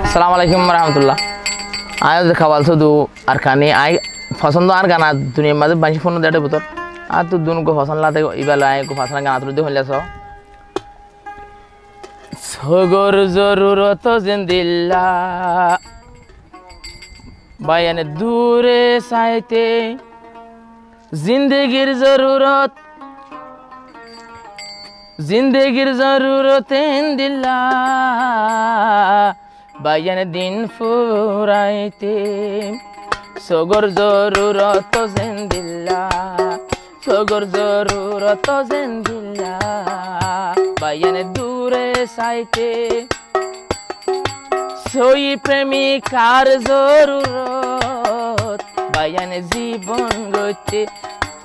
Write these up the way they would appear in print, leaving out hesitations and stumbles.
আসসালামু আলাইকুম রহমতুল্লাহ। আয় খাওয়াল শুধু আর খানি আয় পছন্দ আর গানা দুনিয়ার মাঝে বাঁচি ফোন দেড়ে ভিতর আর তো দুন গো পছন্দ লাতে ইবেলা আয় গো পছন্দ গানা তুলে হইলেছ সগর জরুরত জিন্দিল্লা বায়ানে দূরে সাইতে জিন্দগির জরুরত দিল্লা বায়ানে দিন ফুরাইতে সগর জরুরত জিন্দিল্লা সগর জরুরত জিন্দিল্লা বায়ানে দূরে সাইতে সই প্রেমিকার জরুরত বায়ানে জীবন গইতে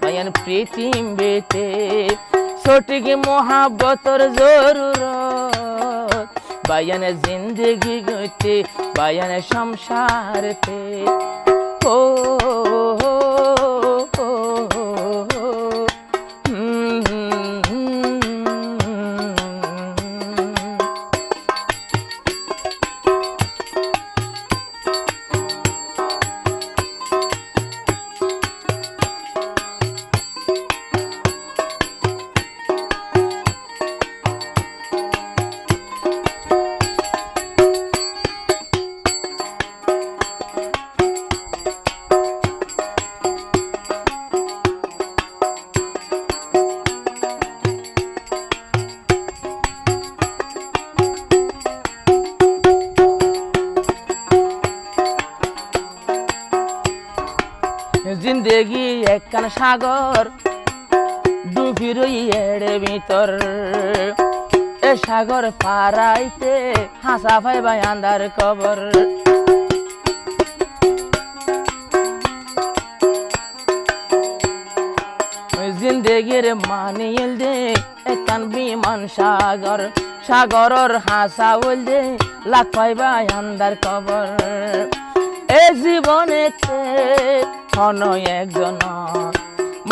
বায়ান প্রীতিম বেতে সঠিক মোহাব্বতর জরুরত বায়ানে জিন্দগি গইতে বায়ানে সংসারতে ও জিন্দেগি একখান সাগর ডুবি রই এর ভিতর এ সাগর পারাইতে হাসা পাইবা আন্দার কবর জিন্দেগির মানিল দে একখান বিমান সাগর সাগরর হাসা বল দে লাখ পাইবা আন্দার কবর এ জীবনেতে হন একজন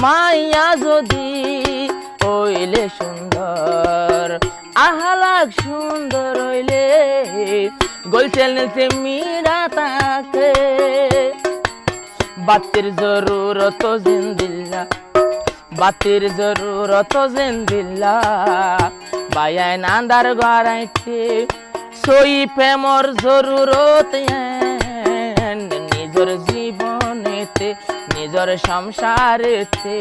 মাইয়া যদি হইলে সুন্দর আহালাক সুন্দর হইলে গোলচেল নিতে মীরা তাকে বাতির জরুরত জিন্দিল্লা বাতির জরুরত জিন্দিল্লা বায়ান আন্দার গড়াইতে সই প্রেমর জরুরত নিজর জীবনেতে নিজর সংসারেতে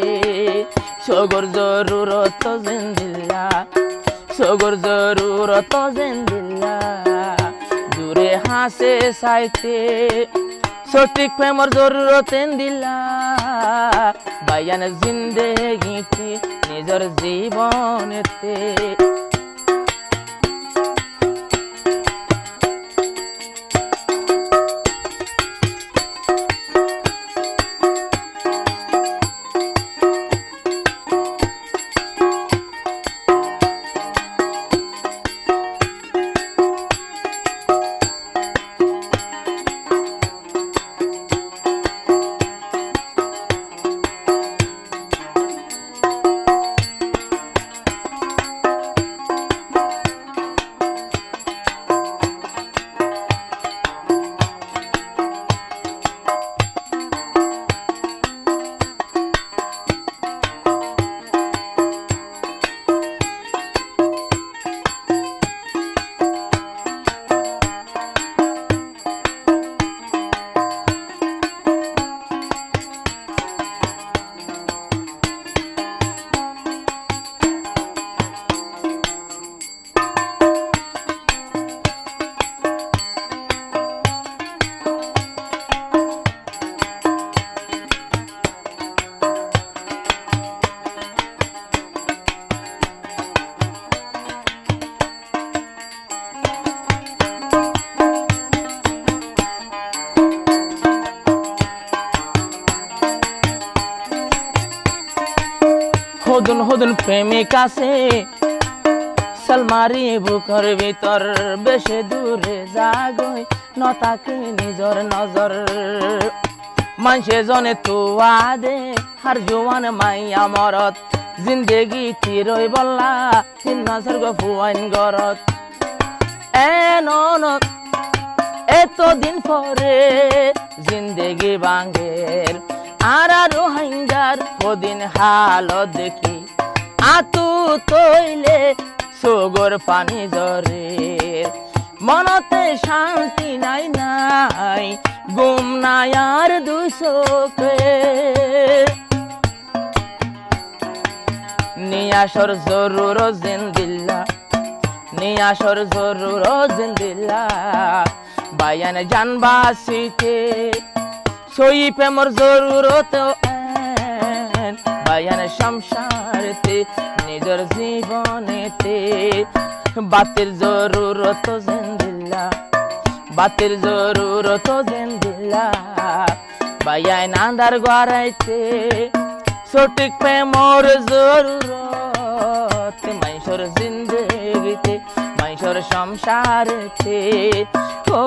সগর জরুরত জিন্দিল্লা সগর জরুরত জিন্দিল্লা দূরে হাসে সাইতে সঠিক প্রেমর জরুরত দিল্লা বায়ান জিন্দেগিতে নিজর জীবনেতে হদুন হদুন প্রেমিক আছে সালমারি বুকর ভিতর বেশি দূরে যাগই নতাকে নিজর নজর মানুষে জনে তুয়া দে হার জোয়ান মাইয়া মরত জিন্দেগি তিরই বল্লা তিন মাসের গো ফুয়াইন গরত এনত এতদিন পরে জিন্দেগি বাঙ্গের আর হাইঙ্গার কদিন হালত দেখি আতু তৈলে সগর পানি জরে মনতে শান্তি নাই নাই গুম নাই আর দুই চোখে নিয়াসর জরুর জিন্দিল্লা নিয়াসর জরুর জিন্দিল্লা বায়ান জানবাসিতে সই প্রেমর জরুরত বায়ান সংসারতে নিজের জীবনেতে বাতের জরুরত জিন্দিল্লা বাতের জরুরত জিন্দিল্লা বায়ান আন্ধার গড়াইতে সঠিক প্রেমর জরুরত মাইশর জিন্দেগিতে মাইশর সংসারেতে ও